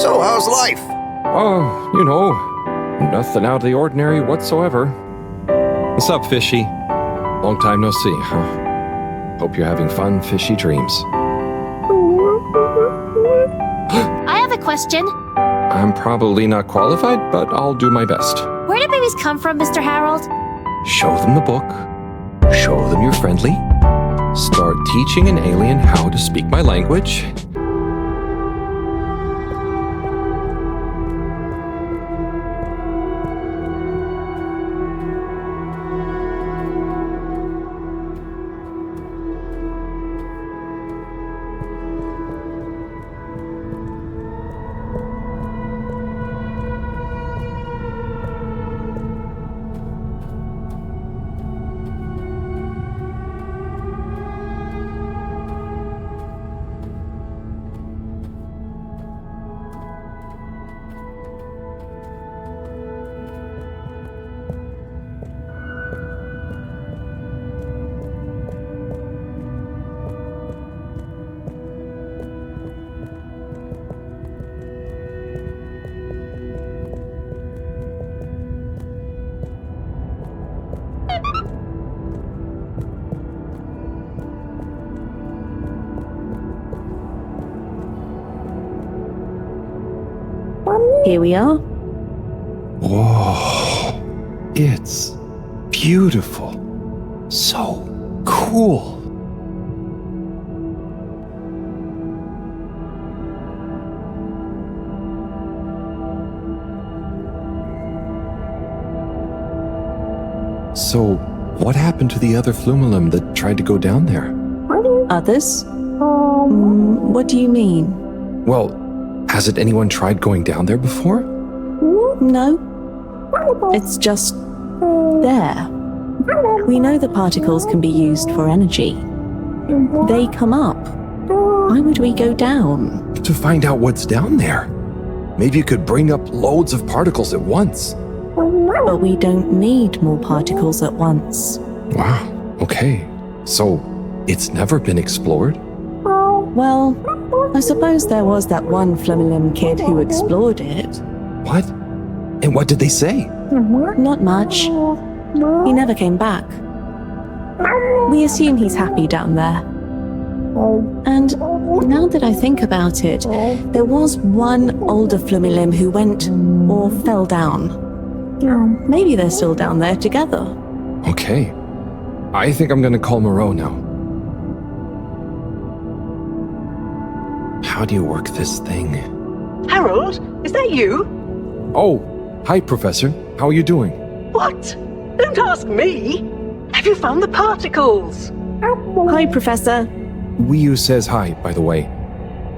So, how's life? Oh, nothing out of the ordinary whatsoever. What's up, Fishy? Long time no see, huh? Hope you're having fun, fishy dreams. I have a question. I'm probably not qualified, but I'll do my best. Where do babies come from, Mr. Harold? Show them the book. Show them you're friendly. Start teaching an alien how to speak my language. Here we are. Whoa, it's beautiful. So cool. So, what happened to the other Flumelum that tried to go down there? Others? What do you mean? Well, hasn't anyone tried going down there before? No. It's just there. We know the particles can be used for energy. They come up. Why would we go down? To find out what's down there. Maybe you could bring up loads of particles at once. But we don't need more particles at once. Wow, okay. So, it's never been explored? Well, I suppose there was that one Flumelum kid who explored it. What? And what did they say? Not much. He never came back. We assume he's happy down there. And now that I think about it, there was one older Flumelum who went or fell down. Maybe they're still down there together. Okay. I think I'm gonna call Moreau now. How do you work this thing? Harold, is that you? Oh, hi, Professor. How are you doing? What? Don't ask me. Have you found the particles? Hi, Professor. Weeoo says hi, by the way.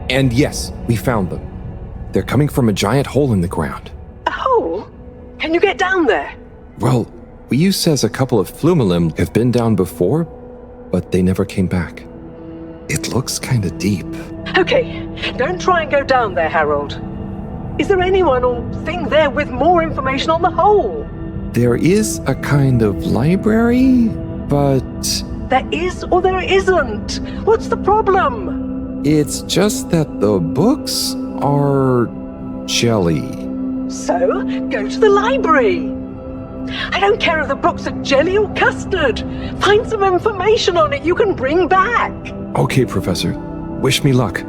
And yes, we found them. They're coming from a giant hole in the ground. A hole? Can you get down there? Well, Weeoo says a couple of Flumelum have been down before, but they never came back. It looks kinda deep. Okay, don't try and go down there, Harold. Is there anyone or thing there with more information on the hole? There is a kind of library, but There is or there isn't. What's the problem? it's just that the books are jelly. So, go to the library. I don't care if the books are jelly or custard. Find some information on it you can bring back. Okay, Professor. Wish me luck.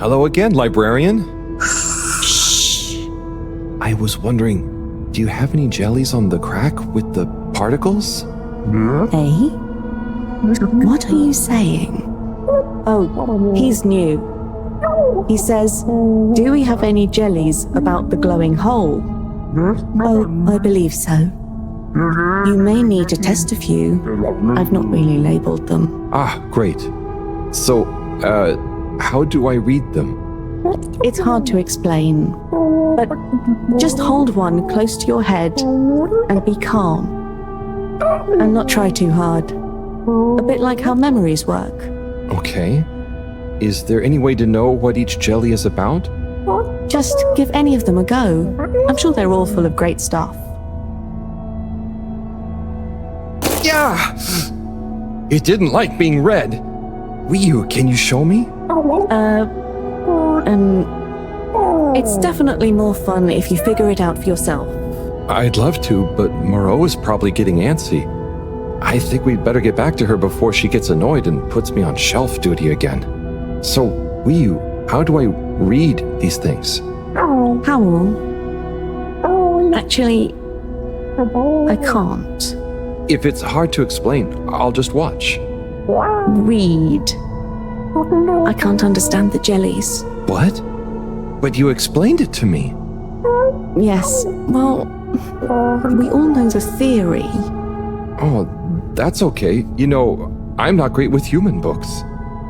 Hello again, librarian. Shh. I was wondering, do you have any jellies on the crack with the particles? Hey? What are you saying? Oh, he's new. He says, do we have any jellies about the glowing hole? Oh, I believe so. You may need to test a few. I've not really labeled them. Ah, great. So, how do I read them? It's hard to explain, but just hold one close to your head and be calm. And not try too hard. A bit like how memories work. Okay. Is there any way to know what each jelly is about? Just give any of them a go. I'm sure they're all full of great stuff. Yeah! It didn't like being read. Weeoo, can you show me? It's definitely more fun if you figure it out for yourself. I'd love to, but Moreau is probably getting antsy. I think we'd better get back to her before she gets annoyed and puts me on shelf duty again. So, Weeoo, how do I read these things? Howl? Actually, I can't. If it's hard to explain, I'll just watch. Read. I can't understand the jellies. What? But you explained it to me. Yes, well, we all know the theory. Oh, that's okay. You know, I'm not great with human books.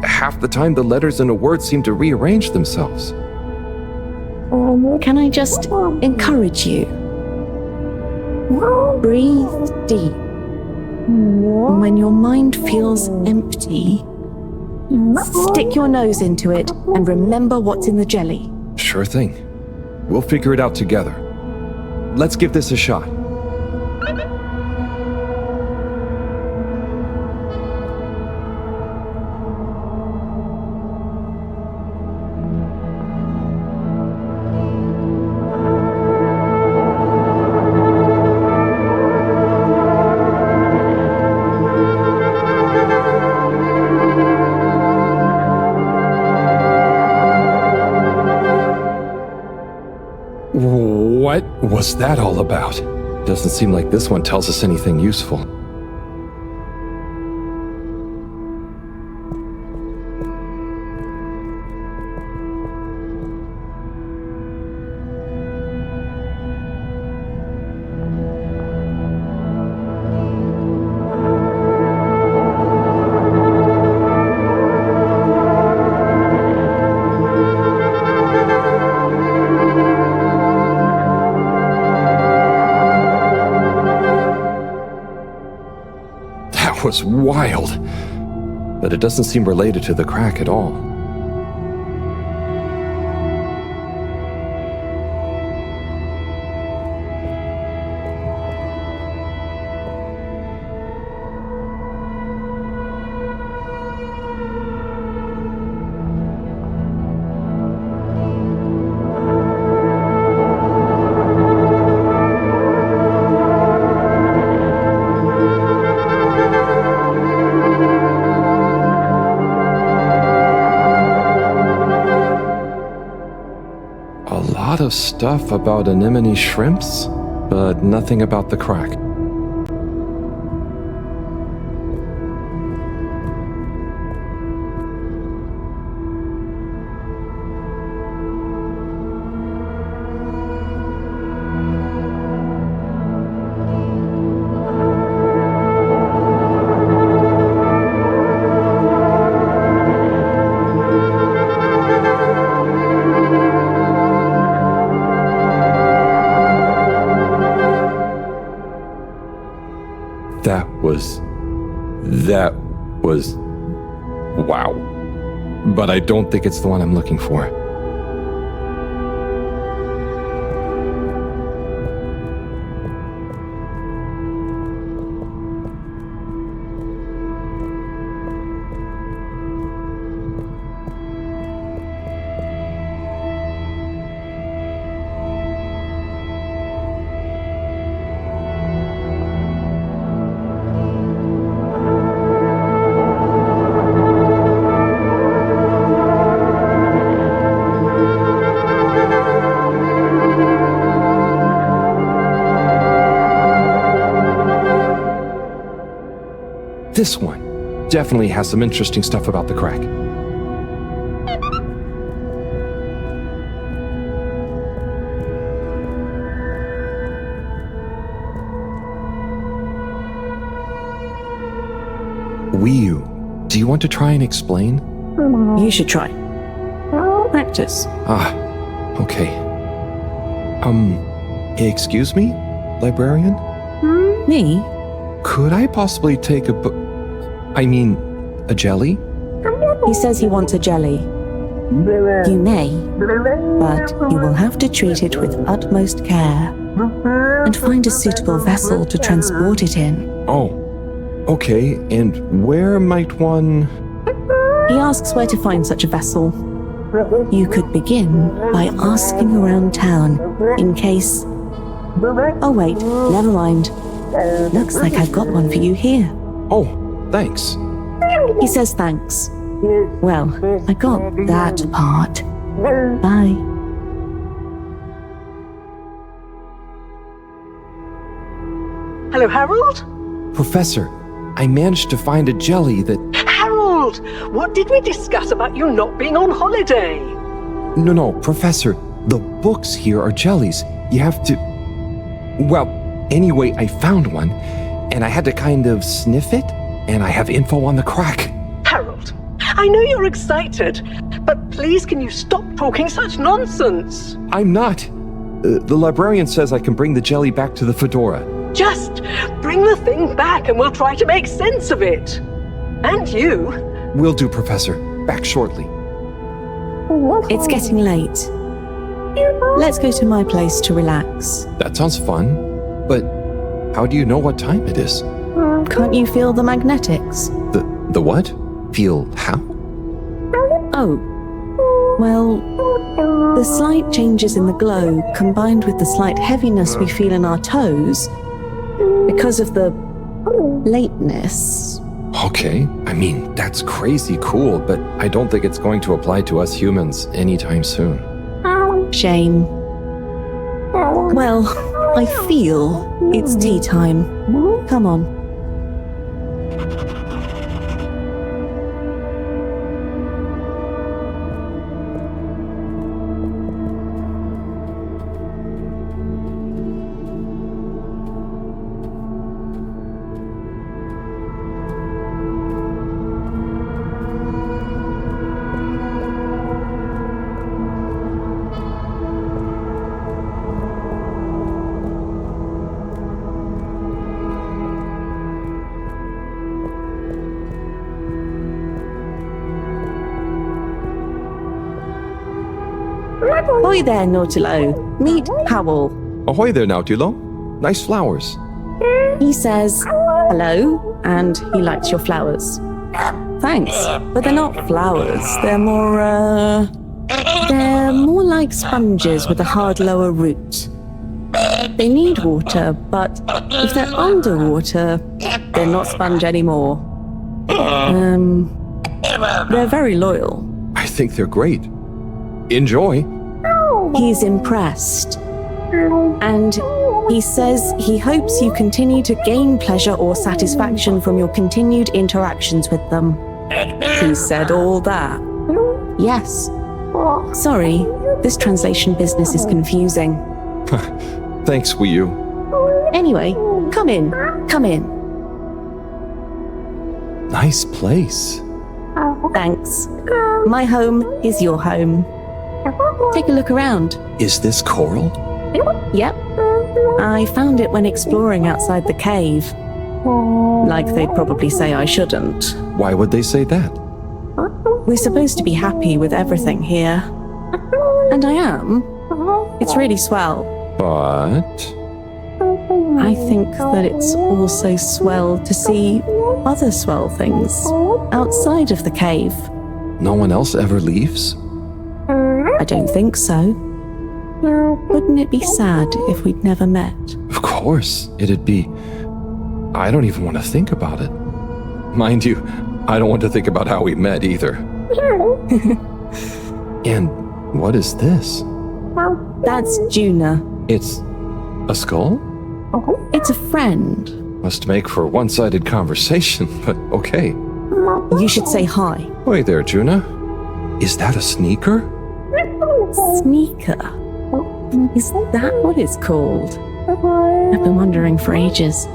Half the time the letters in a word seem to rearrange themselves. Can I just encourage you? Breathe deep. When your mind feels empty, stick your nose into it and remember what's in the jelly. Sure thing. We'll figure it out together. Let's give this a shot. What was that all about? Doesn't seem like this one tells us anything useful. Was wild, but it doesn't seem related to the crack at all. Of stuff about anemone shrimps, but nothing about the crack. That was wow. But I don't think it's the one I'm looking for. This one definitely has some interesting stuff about the crack. Weeoo, do you want to try and explain? You should try. Practice. Ah, okay. Excuse me, librarian? Me? Could I possibly take a a jelly? He says he wants a jelly. You may, but you will have to treat it with utmost care and find a suitable vessel to transport it in. Oh, okay, and where might one... He asks where to find such a vessel. You could begin by asking around town in case... Oh wait, never mind. Looks like I've got one for you here. Oh, thanks. He says thanks. Well, I got that part. Bye. Hello, Harold? Professor, I managed to find a jelly that... Harold, what did we discuss about you not being on holiday? No, Professor, the books here are jellies. You have to... Well, anyway, I found one, and I had to kind of sniff it, and I have info on the crack. Harold, I know you're excited, but please can you stop talking such nonsense? I'm not. The librarian says I can bring the jelly back to the fedora. Just bring the thing back and we'll try to make sense of it. And you. Will do, Professor. Back shortly. It's getting late. Let's go to my place to relax. That sounds fun, but how do you know what time it is? Can't you feel the magnetics? The what? Feel how? Oh. Well, the slight changes in the glow combined with the slight heaviness we feel in our toes because of the lateness. Okay, I mean, that's crazy cool, but I don't think it's going to apply to us humans anytime soon. Shame. Well, I feel it's tea time. Come on. Ahoy there, Nautilo. Meet Howell. Ahoy there, Nautilo. Nice flowers. He says hello, and he likes your flowers. Thanks, but they're not flowers. They're more like sponges with a hard lower root. They need water, but if they're underwater, they're not sponge anymore. They're very loyal. I think they're great. Enjoy. He's impressed. And he says he hopes you continue to gain pleasure or satisfaction from your continued interactions with them. He said all that. Yes. Sorry, this translation business is confusing. Thanks, Weeoo. Anyway, come in. Come in. Nice place. Thanks. My home is your home. Take a look around. Is this coral? Yep. I found it when exploring outside the cave. Like they'd probably say I shouldn't. Why would they say that? We're supposed to be happy with everything here. And I am. It's really swell. But... I think that it's also swell to see other swell things outside of the cave. no one else ever leaves? I don't think so. Wouldn't it be sad if we'd never met? Of course, it'd be... I don't even want to think about it. Mind you, I don't want to think about how we met either. And what is this? That's Juna. It's a skull? It's a friend. Must make for one-sided conversation, but okay. You should say hi. Hey there, Juna. Is that a sneaker? Sneaker? Is that what it's called? I've been wondering for ages.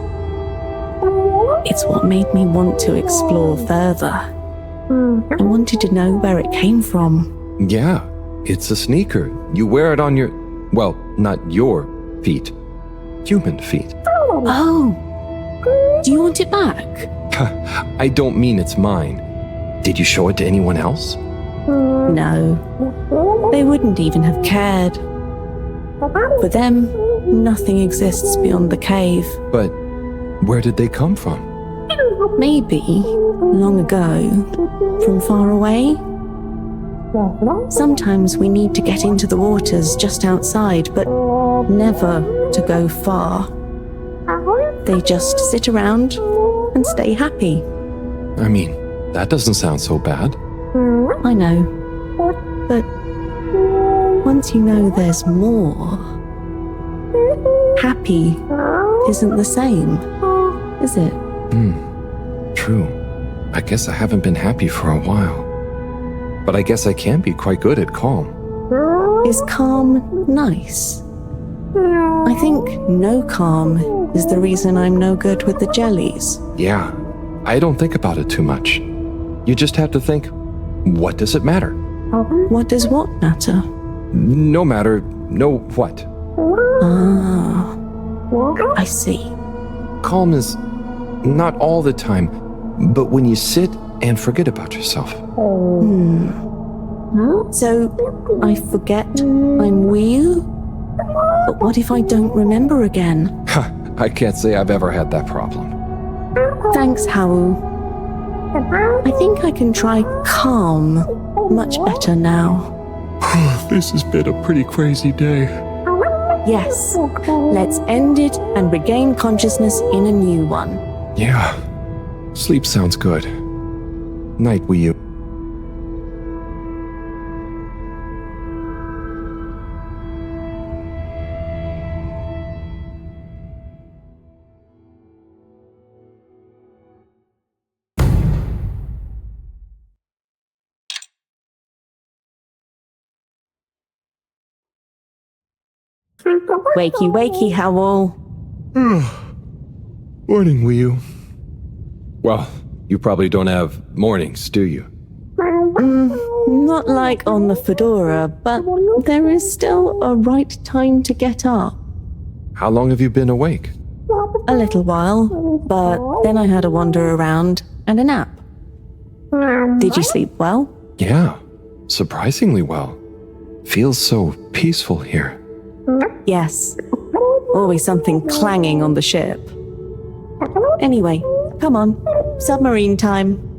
It's what made me want to explore further. I wanted to know where it came from. Yeah, it's a sneaker. You wear it on your... well, not your feet. Human feet. Oh! Do you want it back? I don't mean it's mine. Did you show it to anyone else? No. They wouldn't even have cared. For them, nothing exists beyond the cave. But where did they come from? Maybe, long ago, from far away. Sometimes we need to get into the waters just outside, but never to go far. They just sit around and stay happy. I mean, that doesn't sound so bad. I know. But once you know there's more, happy isn't the same, is it? True. I guess I haven't been happy for a while. But I guess I can be quite good at calm. Is calm nice? I think no calm is the reason I'm no good with the jellies. Yeah, I don't think about it too much. You just have to think, what does it matter? What does what matter? No matter, no what. Ah, I see. Calm is not all the time, but when you sit and forget about yourself. So, I forget I'm Weeoo? But what if I don't remember again? I can't say I've ever had that problem. Thanks, Howell. I think I can try calm much better now. This has been a pretty crazy day. Yes, let's end it and regain consciousness in a new one. Yeah, sleep sounds good. Night, Weeoo. Wakey, wakey, Howell. Morning, Weeoo. Well, you probably don't have mornings, do you? Not like on the Fedora, but there is still a right time to get up. How long have you been awake? A little while, but then I had a wander around and a nap. Did you sleep well? Yeah, surprisingly well. Feels so peaceful here. Yes. Always something clanging on the ship. Anyway, come on. Submarine time.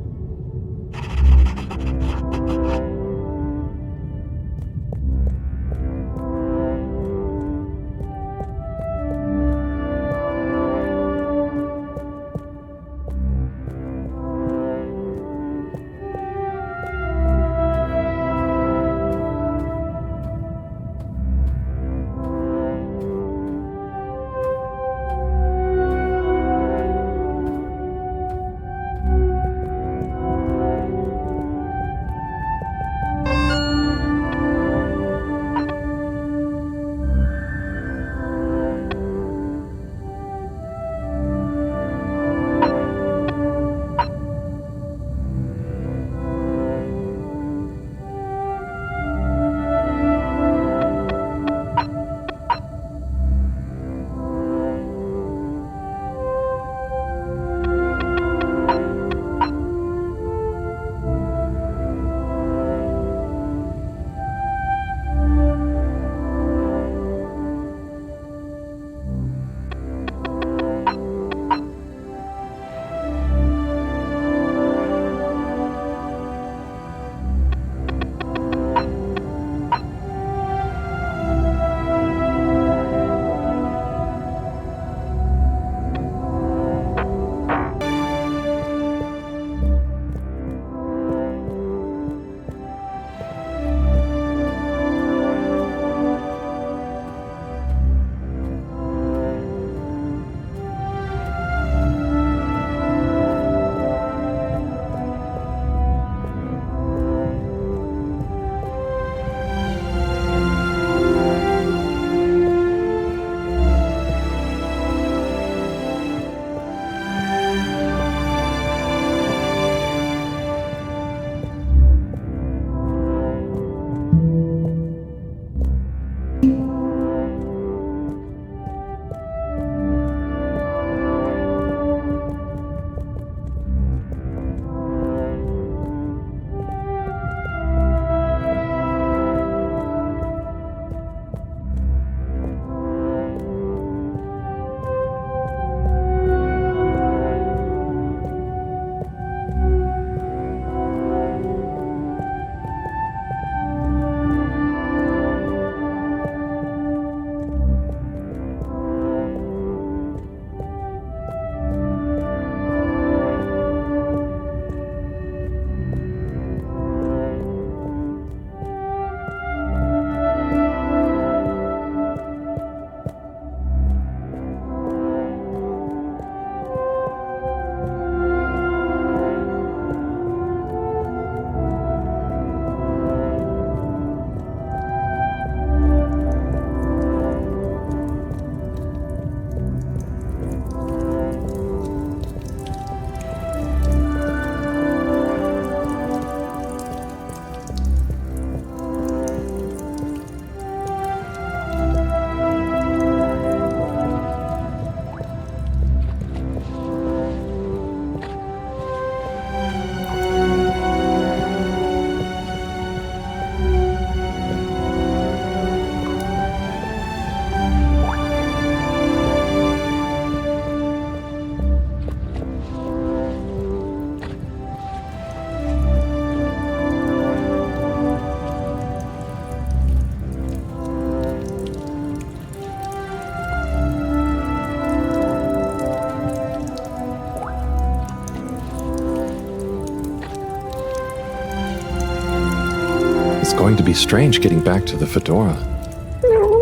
going to be strange getting back to the Fedora.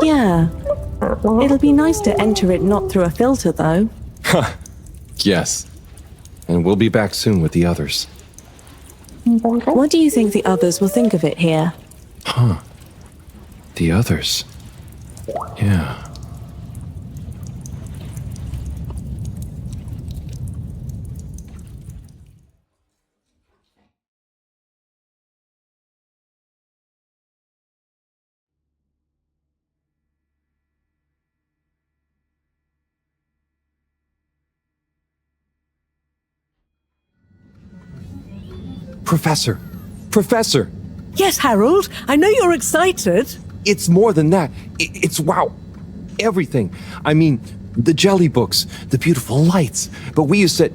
Yeah. It'll be nice to enter it not through a filter, though. Yes. And we'll be back soon with the others. What do you think the others will think of it here? The others. Yeah. Professor! Yes, Harold, I know you're excited. It's more than that. It's wow. Everything. I mean, the jelly books, the beautiful lights. But Weeoo said...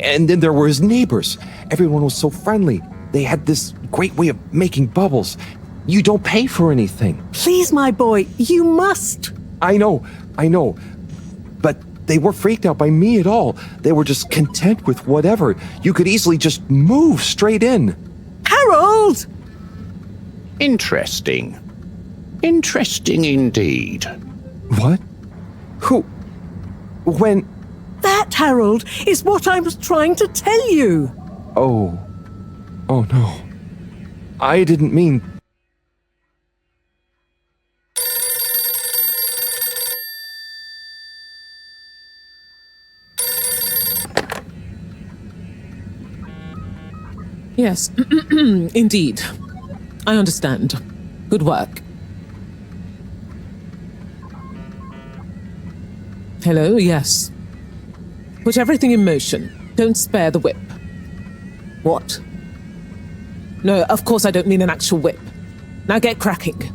And then there were his neighbors. Everyone was so friendly. They had this great way of making bubbles. You don't pay for anything. Please, my boy, you must. I know. But they weren't freaked out by me at all. They were just content with whatever. You could easily just move straight in. Harold! Interesting. Interesting indeed. What? Who? When? That, Harold, is what I was trying to tell you. Oh no. I didn't mean... Yes, indeed. I understand. Good work. Hello, yes. Put everything in motion. Don't spare the whip. What? No, of course I don't mean an actual whip. Now get cracking.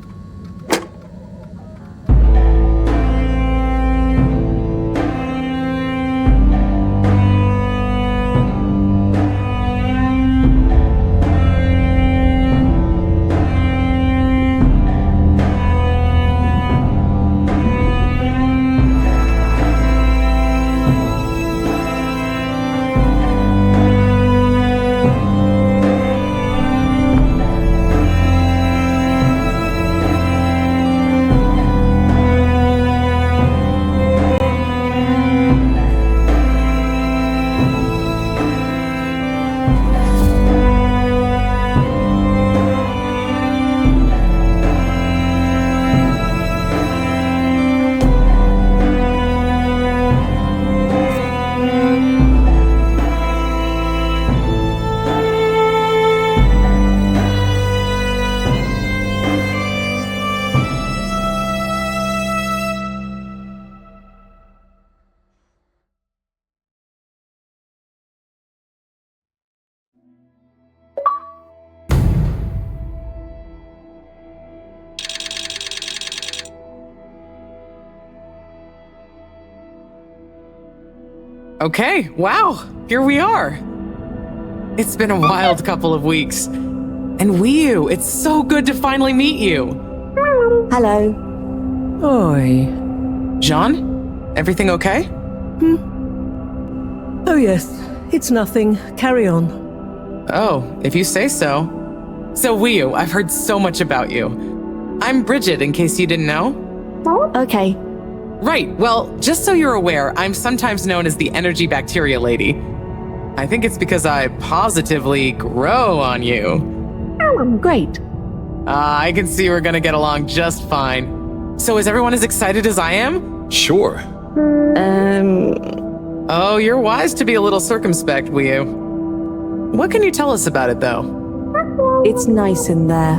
Okay, wow, here we are. It's been a wild couple of weeks. And Weeoo, it's so good to finally meet you. Hello. Oi. John, everything okay? Oh, yes, it's nothing. Carry on. Oh, if you say so. So Weeoo, I've heard so much about you. I'm Bridget, in case you didn't know. Okay. Right, well, just so you're aware, I'm sometimes known as the energy bacteria lady. I think it's because I positively grow on you. Great. I can see we're gonna get along just fine. So is everyone as excited as I am? Sure. Oh, you're wise to be a little circumspect, Weeoo. What can you tell us about it, though? It's nice in there.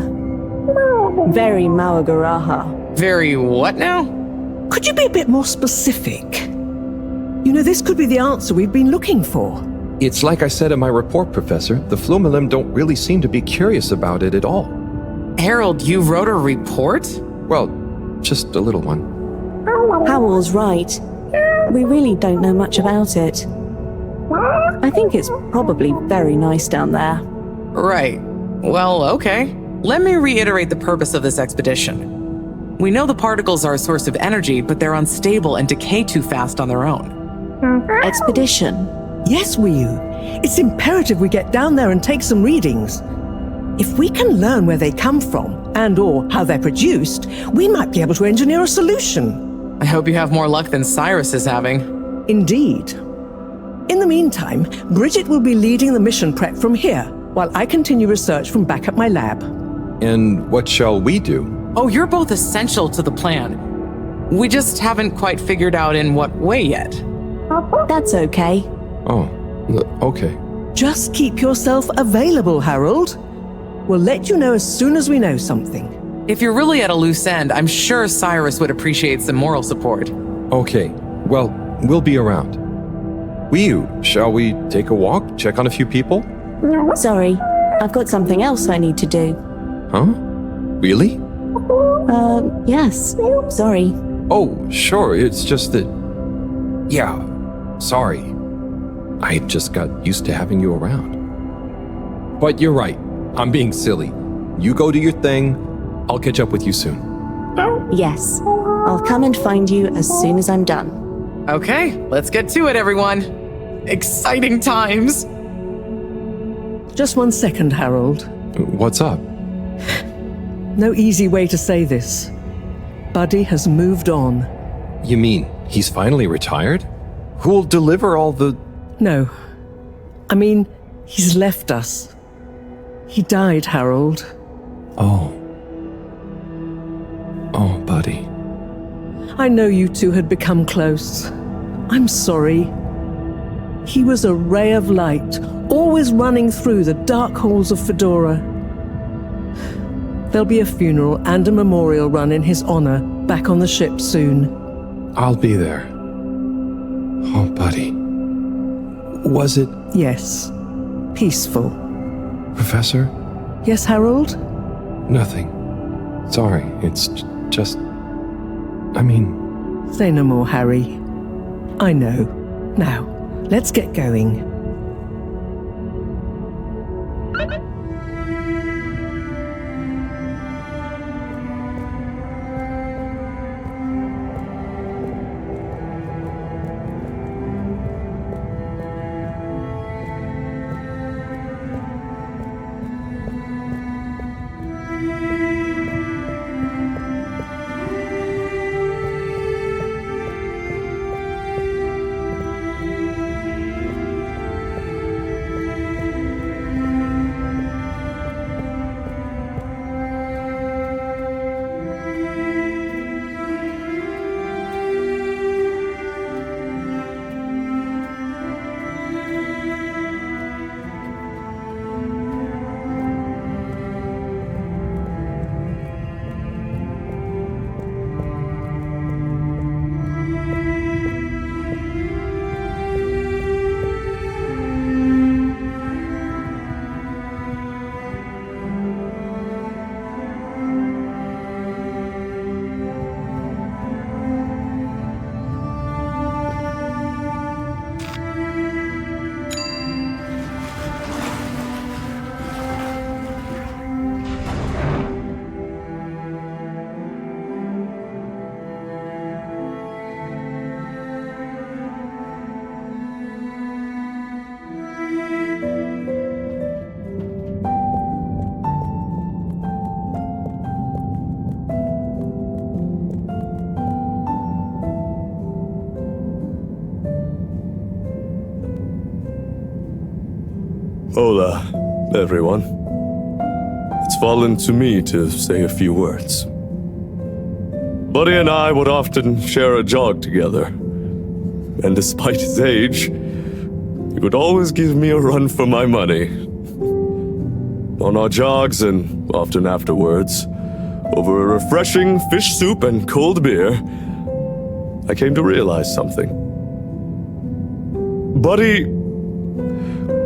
Very Mawagaraha. Very what now? Could you be a bit more specific? You know, this could be the answer we've been looking for. It's like I said in my report, Professor. The Flumilim don't really seem to be curious about it at all. Harold, you wrote a report? Well, just a little one. Howell's right. We really don't know much about it. I think it's probably very nice down there. Right. Well, okay. Let me reiterate the purpose of this expedition. We know the particles are a source of energy, but they're unstable and decay too fast on their own. Expedition. Yes, Weeoo. It's imperative we get down there and take some readings. If we can learn where they come from and/or how they're produced, we might be able to engineer a solution. I hope you have more luck than Cyrus is having. Indeed. In the meantime, Bridget will be leading the mission prep from here, while I continue research from back at my lab. And what shall we do? Oh, you're both essential to the plan. We just haven't quite figured out in what way yet. That's okay. Oh, okay. Just keep yourself available, Harold. We'll let you know as soon as we know something. If you're really at a loose end, I'm sure Cyrus would appreciate some moral support. Okay, well, we'll be around. Weeoo, shall we take a walk, check on a few people? Sorry, I've got something else I need to do. Huh? Really? Yes. Sorry. Oh, sure, it's just that... Yeah, sorry. I just got used to having you around. But you're right, I'm being silly. You go do your thing, I'll catch up with you soon. Yes. I'll come and find you as soon as I'm done. Okay, let's get to it, everyone. Exciting times. Just 1 second, Harold. What's up? No easy way to say this. Buddy has moved on. You mean he's finally retired? Who'll deliver all the... No. I mean, he's left us. He died, Harold. Oh. Oh, buddy. I know you two had become close. I'm sorry. He was a ray of light, always running through the dark halls of Fedora. There'll be a funeral and a memorial run in his honor back on the ship soon. I'll be there. Oh, buddy. Was it... Yes. Peaceful. Professor? Yes, Harold? Nothing. Sorry, it's just... I mean... Say no more, Harry. I know. Now, let's get going. Hola, everyone. It's fallen to me to say a few words. Buddy and I would often share a jog together. And despite his age, he would always give me a run for my money. On our jogs and often afterwards, over a refreshing fish soup and cold beer, I came to realize something. Buddy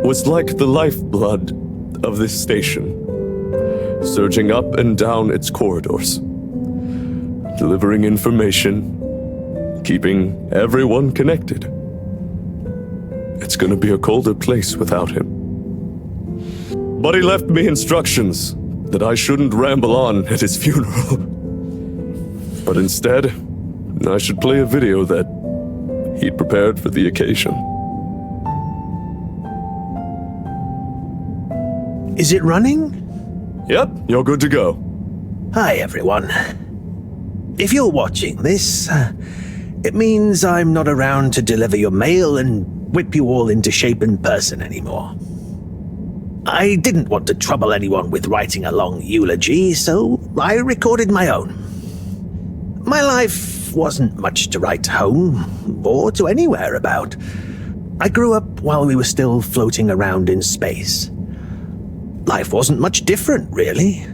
was like the lifeblood of this station, surging up and down its corridors, delivering information, keeping everyone connected. It's gonna be a colder place without him. Buddy left me instructions that I shouldn't ramble on at his funeral. But instead, I should play a video that he'd prepared for the occasion. Is it running? Yep, you're good to go. Hi, everyone. If you're watching this, it means I'm not around to deliver your mail and whip you all into shape in person anymore. I didn't want to trouble anyone with writing a long eulogy, so I recorded my own. My life wasn't much to write home or to anywhere about. I grew up while we were still floating around in space. Life wasn't much different, really.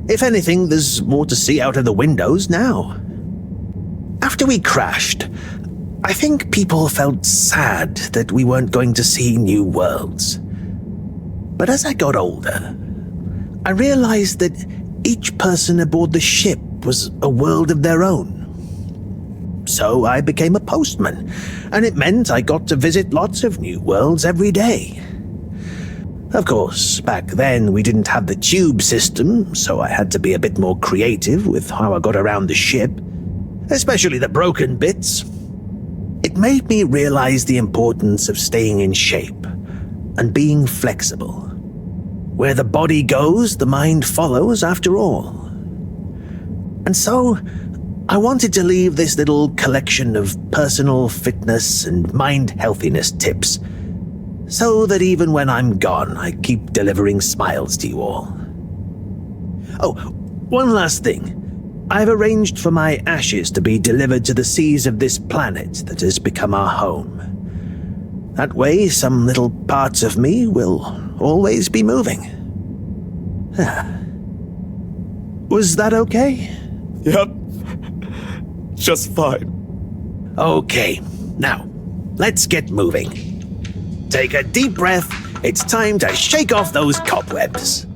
If anything, there's more to see out of the windows now. After we crashed, I think people felt sad that we weren't going to see new worlds. But as I got older, I realized that each person aboard the ship was a world of their own. So I became a postman, and it meant I got to visit lots of new worlds every day. Of course, back then we didn't have the tube system, so I had to be a bit more creative with how I got around the ship, especially the broken bits. It made me realize the importance of staying in shape and being flexible. Where the body goes, the mind follows after all. And so, I wanted to leave this little collection of personal fitness and mind healthiness tips, so that even when I'm gone, I keep delivering smiles to you all. Oh, one last thing. I've arranged for my ashes to be delivered to the seas of this planet that has become our home. That way, some little parts of me will always be moving. Was that okay? Yep. Just fine. Okay, now, let's get moving. Take a deep breath. It's time to shake off those cobwebs.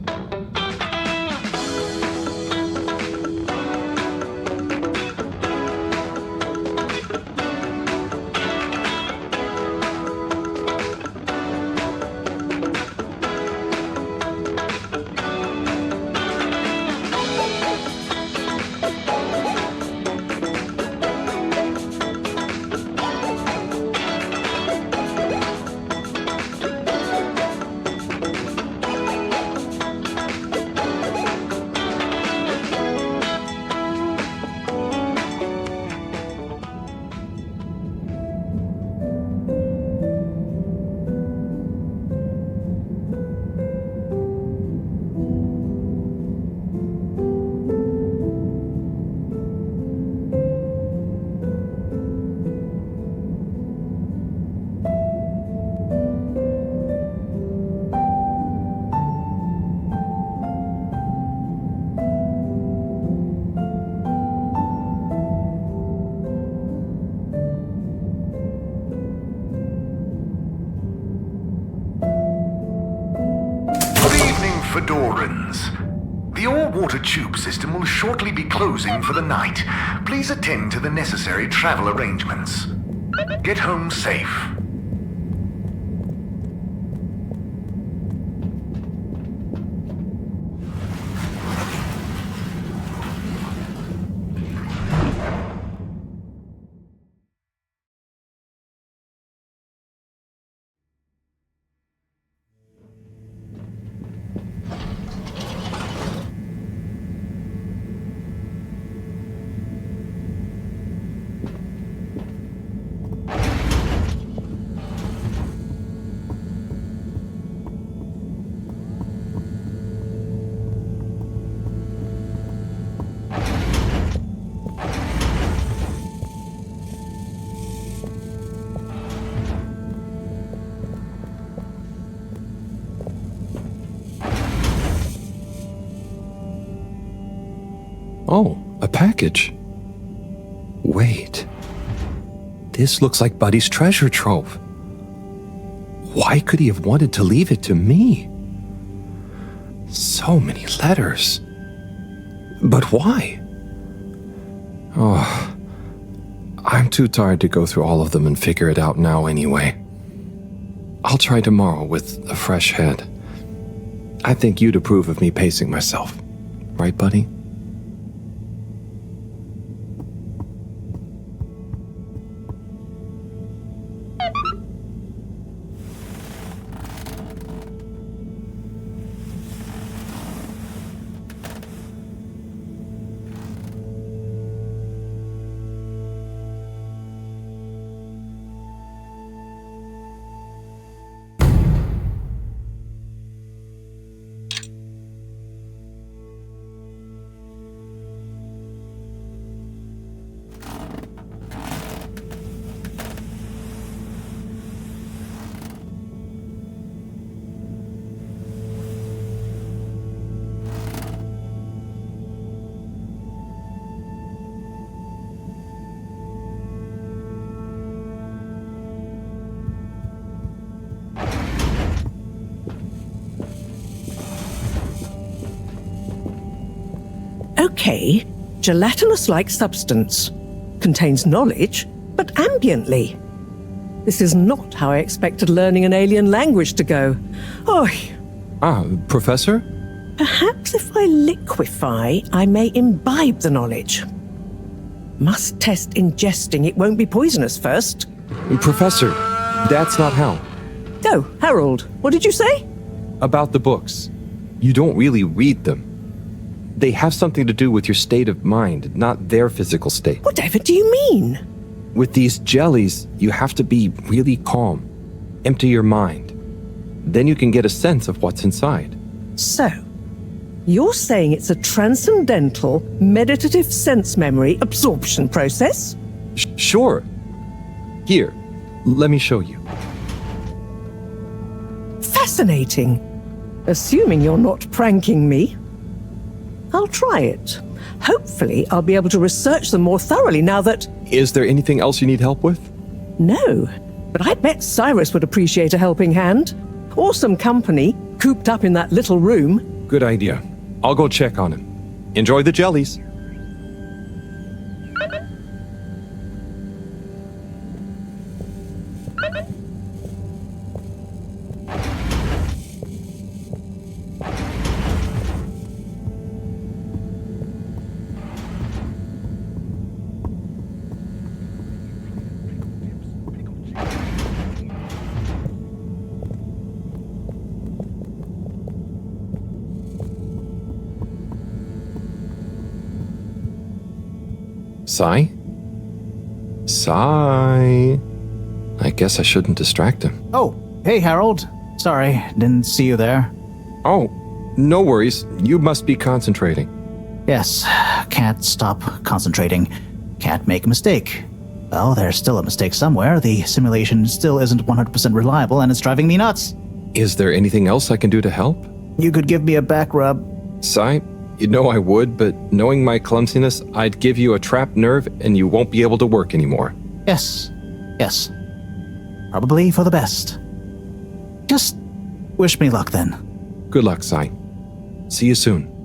Fedorans. The all-water tube system will shortly be closing for the night. Please attend to the necessary travel arrangements. Get home safe. Oh, a package. Wait. This looks like Buddy's treasure trove. Why could he have wanted to leave it to me? So many letters. But why? Oh, I'm too tired to go through all of them and figure it out now anyway. I'll try tomorrow with a fresh head. I think you'd approve of me pacing myself. Right, Buddy? Okay, gelatinous-like substance. Contains knowledge, but ambiently. This is not how I expected learning an alien language to go. Oh, Professor? perhaps if I liquefy, I may imbibe the knowledge. Must test ingesting it won't be poisonous first. Professor, that's not how. Oh, Harold, what did you say? About the books. You don't really read them. They have something to do with your state of mind, not their physical state. Whatever do you mean? With these jellies, you have to be really calm. Empty your mind. Then you can get a sense of what's inside. So, you're saying it's a transcendental, meditative sense memory absorption process? Sure. Here, let me show you. Fascinating. Assuming you're not pranking me. I'll try it. Hopefully, I'll be able to research them more thoroughly now that... Is there anything else you need help with? No, but I bet Cyrus would appreciate a helping hand. Or some company, cooped up in that little room. Good idea. I'll go check on him. Enjoy the jellies. Sai? Sai? I guess I shouldn't distract him. Oh, hey Harold. Sorry, didn't see you there. Oh, no worries. You must be concentrating. Yes, can't stop concentrating. Can't make a mistake. Well, there's still a mistake somewhere. The simulation still isn't 100% reliable and it's driving me nuts. Is there anything else I can do to help? You could give me a back rub. Sai, you know I would, but knowing my clumsiness, I'd give you a trapped nerve and you won't be able to work anymore. Yes. Probably for the best. Just wish me luck then. Good luck, Sai. See you soon.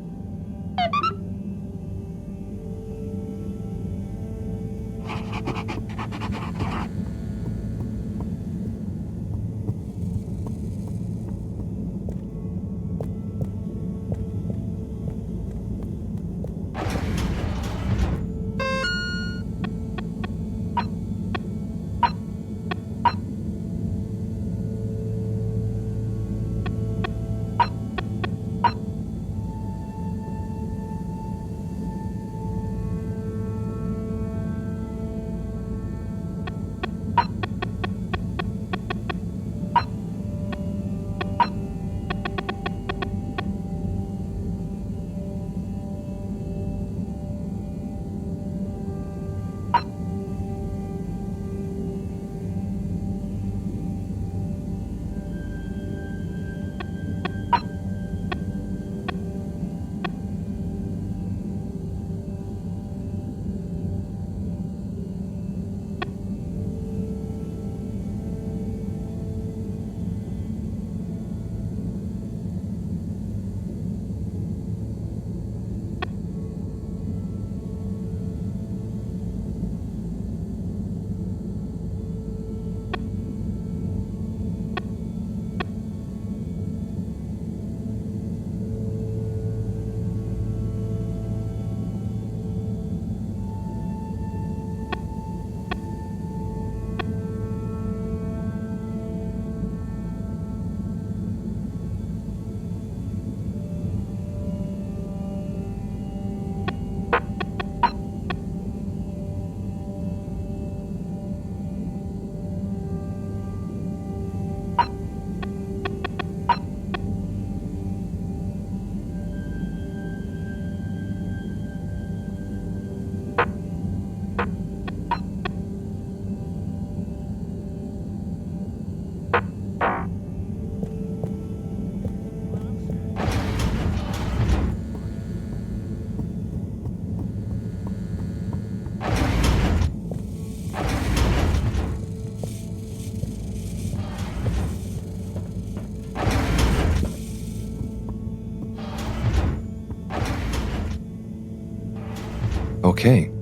Okay,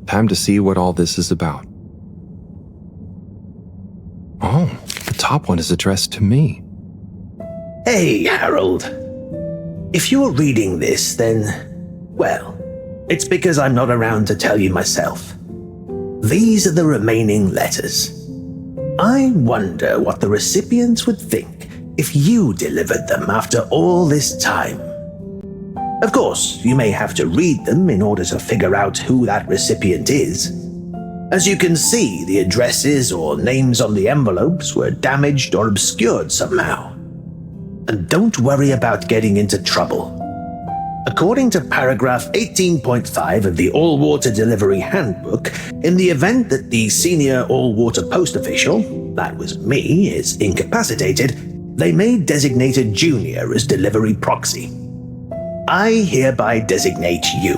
time to see what all this is about. Oh, the top one is addressed to me. Hey, Harold. If you're reading this, then, well, it's because I'm not around to tell you myself. These are the remaining letters. I wonder what the recipients would think if you delivered them after all this time. Of course, you may have to read them in order to figure out who that recipient is. As you can see, the addresses or names on the envelopes were damaged or obscured somehow. And don't worry about getting into trouble. According to paragraph 18.5 of the All-Water Delivery Handbook, in the event that the senior all-water post official, that was me, is incapacitated, they may designate a junior as delivery proxy. I hereby designate you.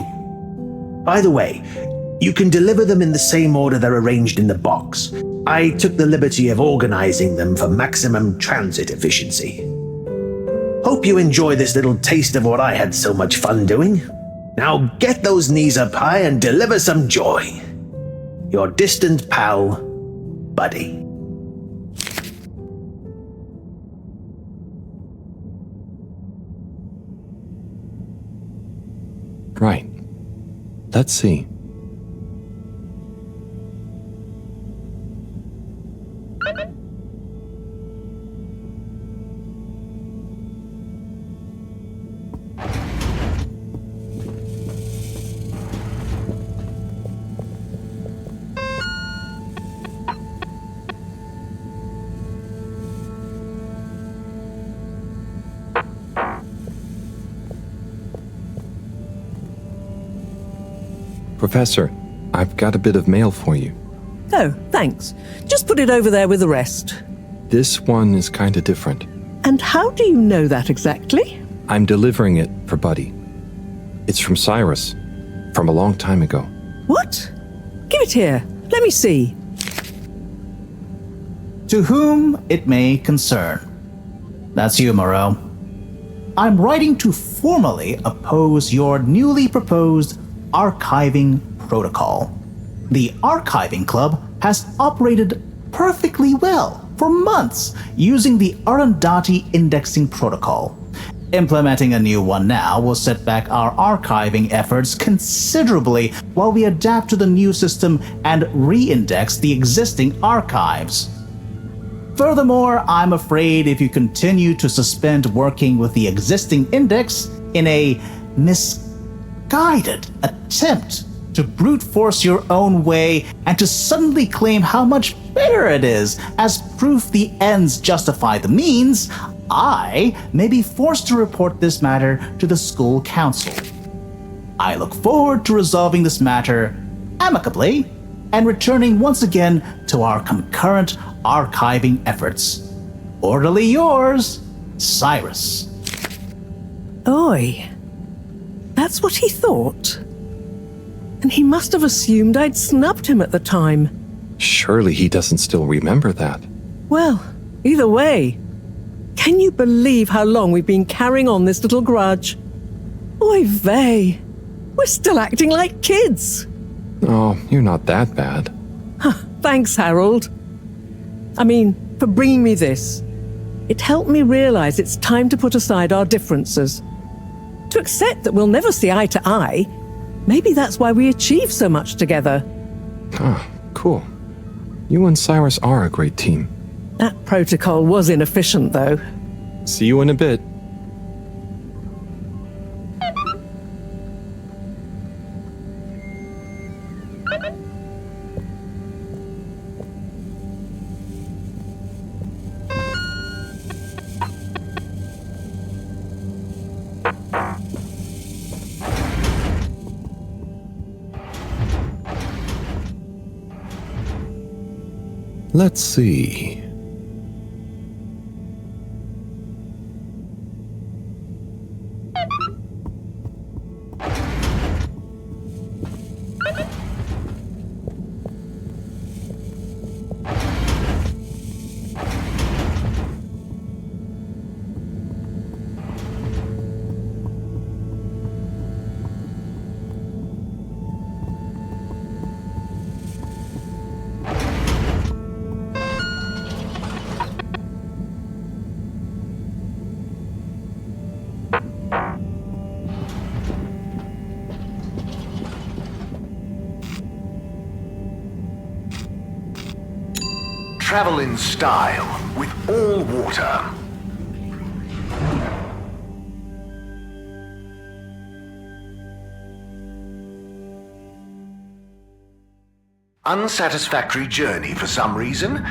By the way, you can deliver them in the same order they're arranged in the box. I took the liberty of organizing them for maximum transit efficiency. Hope you enjoy this little taste of what I had so much fun doing. Now get those knees up high and deliver some joy. Your distant pal, Buddy. Right. Let's see. Professor, I've got a bit of mail for you. Oh, thanks. Just put it over there with the rest. This one is kinda different. And how do you know that exactly? I'm delivering it for Buddy. It's from Cyrus, from a long time ago. What? Give it here. Let me see. To whom it may concern. That's you, Moreau. I'm writing to formally oppose your newly proposed archiving protocol. The Archiving Club has operated perfectly well for months using the Arundhati indexing protocol. Implementing a new one now will set back our archiving efforts considerably while we adapt to the new system and re-index the existing archives. Furthermore, I'm afraid if you continue to suspend working with the existing index in a misguided attempt to brute force your own way and to suddenly claim how much better it is as proof the ends justify the means, I may be forced to report this matter to the school council. I look forward to resolving this matter amicably and returning once again to our concurrent archiving efforts. Orderly yours, Cyrus. Oi. That's what he thought. And he must have assumed I'd snubbed him at the time. Surely he doesn't still remember that. Well, either way, can you believe how long we've been carrying on this little grudge? Oy vey. We're still acting like kids. Oh, you're not that bad. Thanks, Harold. I mean, for bringing me this. It helped me realize it's time to put aside our differences. To accept that we'll never see eye to eye. Maybe that's why we achieve so much together. Ah, cool. You and Cyrus are a great team. That protocol was inefficient, though. See you in a bit. Let's see. travel in style with all water. Unsatisfactory journey for some reason?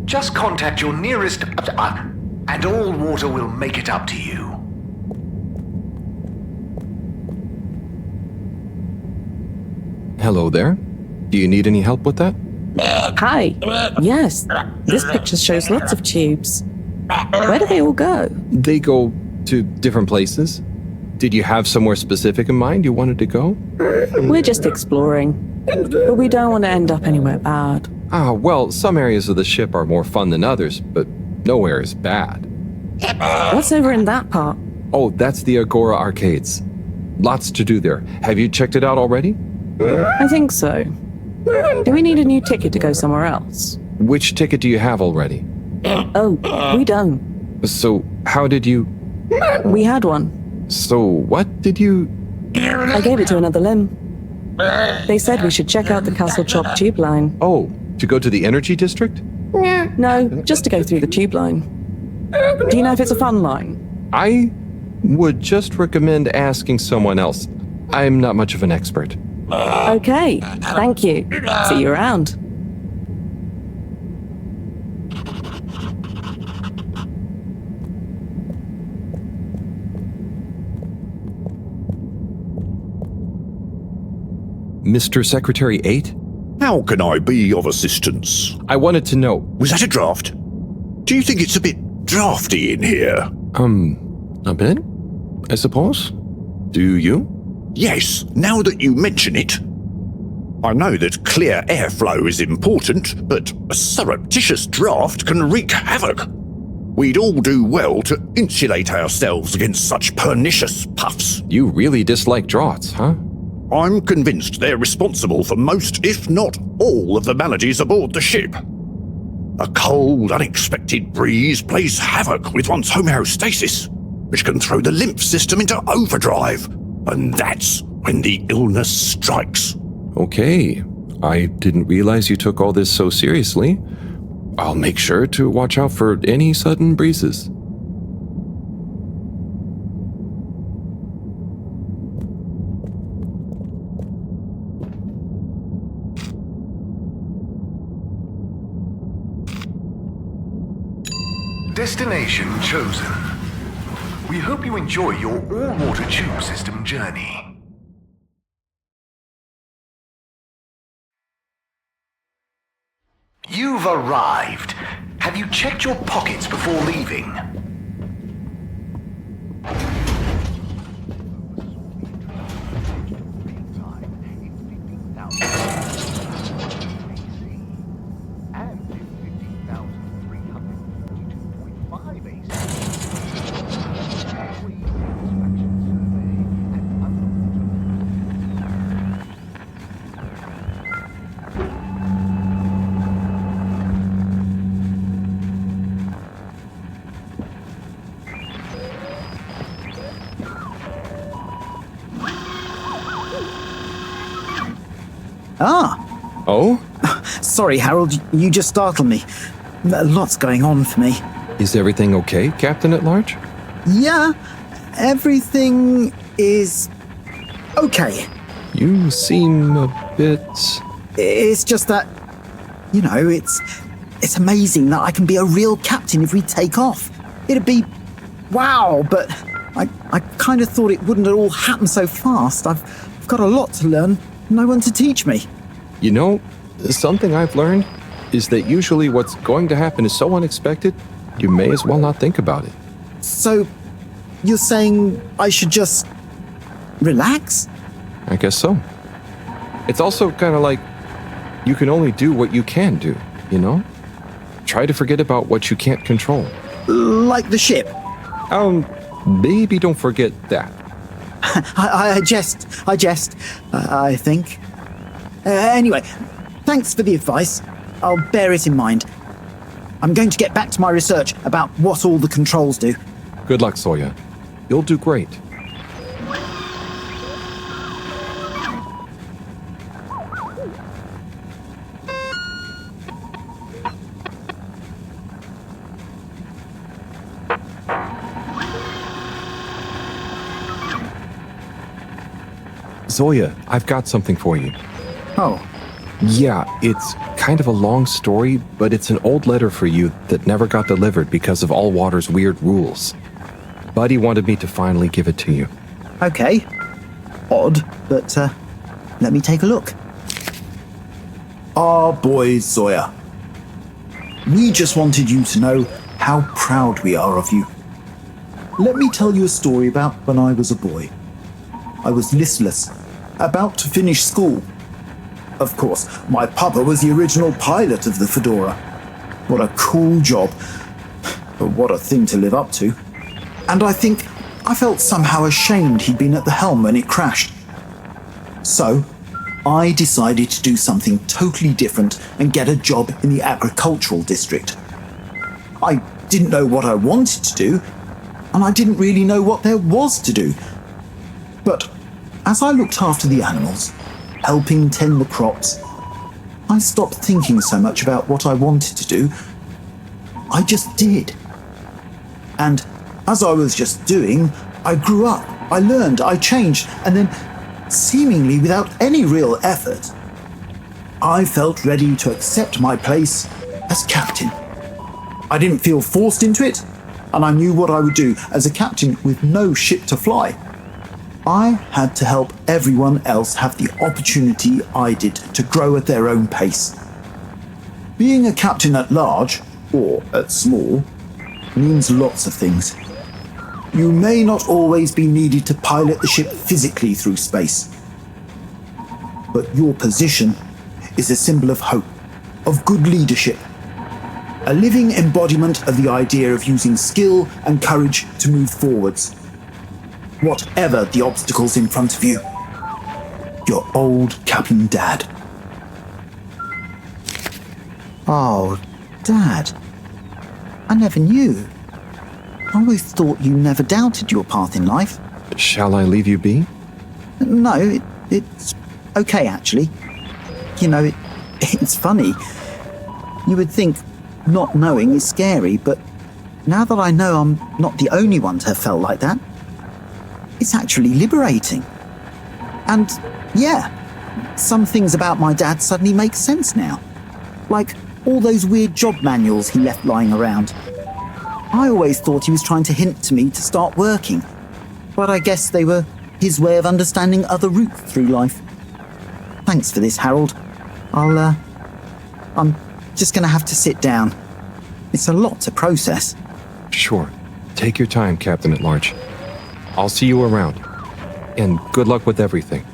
Just contact your nearest... and all water will make it up to you. Hello there. Do you need any help with that? Hi. Yes, this picture shows lots of tubes. Where do they all go? They go to different places. Did you have somewhere specific in mind you wanted to go? We're just exploring, but we don't want to end up anywhere bad. Ah, well, some areas of the ship are more fun than others, but nowhere is bad. What's over in that part? Oh, that's the Agora Arcades. Lots to do there. Have you checked it out already? I think so. Do we need a new ticket to go somewhere else? Which ticket do you have already? Oh, we don't. So, how did you... We had one. So, what did you... I gave it to another limb. They said we should check out the Castle Chop tube line. Oh, to go to the energy district? No, just to go through the tube line. Do you know if it's a fun line? I would just recommend asking someone else. I'm not much of an expert. Okay, thank you. See you around. Mr. Secretary 8? How can I be of assistance? I wanted to know... Was that a draft? Do you think it's a bit drafty in here? A bit? I suppose? Do you? Yes, now that you mention it. I know that clear airflow is important, but a surreptitious draft can wreak havoc. We'd all do well to insulate ourselves against such pernicious puffs. You really dislike draughts, huh? I'm convinced they're responsible for most, if not all, of the maladies aboard the ship. A cold, unexpected breeze plays havoc with one's homeostasis, which can throw the lymph system into overdrive, and that's when the illness strikes. Okay, I didn't realize you took all this so seriously. I'll make sure to watch out for any sudden breezes. Destination chosen. We hope you enjoy your all-water tube system journey. You've arrived. Have you checked your pockets before leaving? Ah, Oh? sorry, Harold, you just startled me. Lots going on for me. Is everything okay, Captain at Large? Yeah, everything is okay. You seem a bit... It's just that, it's amazing that I can be a real captain if we take off. It'd be wow, but I kind of thought it wouldn't all happen so fast. I've got a lot to learn, no one to teach me. You know, something I've learned is that usually what's going to happen is so unexpected, you may as well not think about it. So, you're saying I should just relax? I guess so. It's also kind of like you can only do what you can do, you know? Try to forget about what you can't control. Like the ship? Maybe don't forget that. I jest, I think. Anyway, thanks for the advice. I'll bear it in mind. I'm going to get back to my research about what all the controls do. Good luck, Sawyer. You'll do great. Zoya, I've got something for you. Oh, Yeah, it's kind of a long story, but it's an old letter for you that never got delivered because of Allwater's weird rules. Buddy wanted me to finally give it to you. okay. Odd, but let me take a look. Our boy Zoya. We just wanted you to know how proud we are of you. Let me tell you a story about when I was a boy. I was listless, about to finish school. Of course, my papa was the original pilot of the Fedora. What a cool job, but what a thing to live up to. And I think I felt somehow ashamed he'd been at the helm when it crashed. So, I decided to do something totally different and get a job in the agricultural district. I didn't know what I wanted to do, and I didn't really know what there was to do. But as I looked after the animals, helping tend the crops, I stopped thinking so much about what I wanted to do. I just did. And as I was just doing, I grew up, I learned, I changed, and then, seemingly without any real effort, I felt ready to accept my place as captain. I didn't feel forced into it, and I knew what I would do as a captain with no ship to fly. I had to help everyone else have the opportunity I did to grow at their own pace. Being a captain at large, or at small, means lots of things. You may not always be needed to pilot the ship physically through space, but your position is a symbol of hope, of good leadership, a living embodiment of the idea of using skill and courage to move forwards, whatever the obstacles in front of you. Your old Captain Dad. Oh, Dad. I never knew. I always thought you never doubted your path in life. Shall I leave you be? No, it's okay, actually. You know, it's funny. You would think not knowing is scary, but now that I know I'm not the only one to have felt like that, it's actually liberating. And yeah, some things about my dad suddenly make sense now. Like all those weird job manuals he left lying around. I always thought he was trying to hint to me to start working, but I guess they were his way of understanding other routes through life. Thanks for this, Harold. I'm just gonna have to sit down. It's a lot to process. Sure. Take your time, Captain at Large. I'll see you around. And good luck with everything.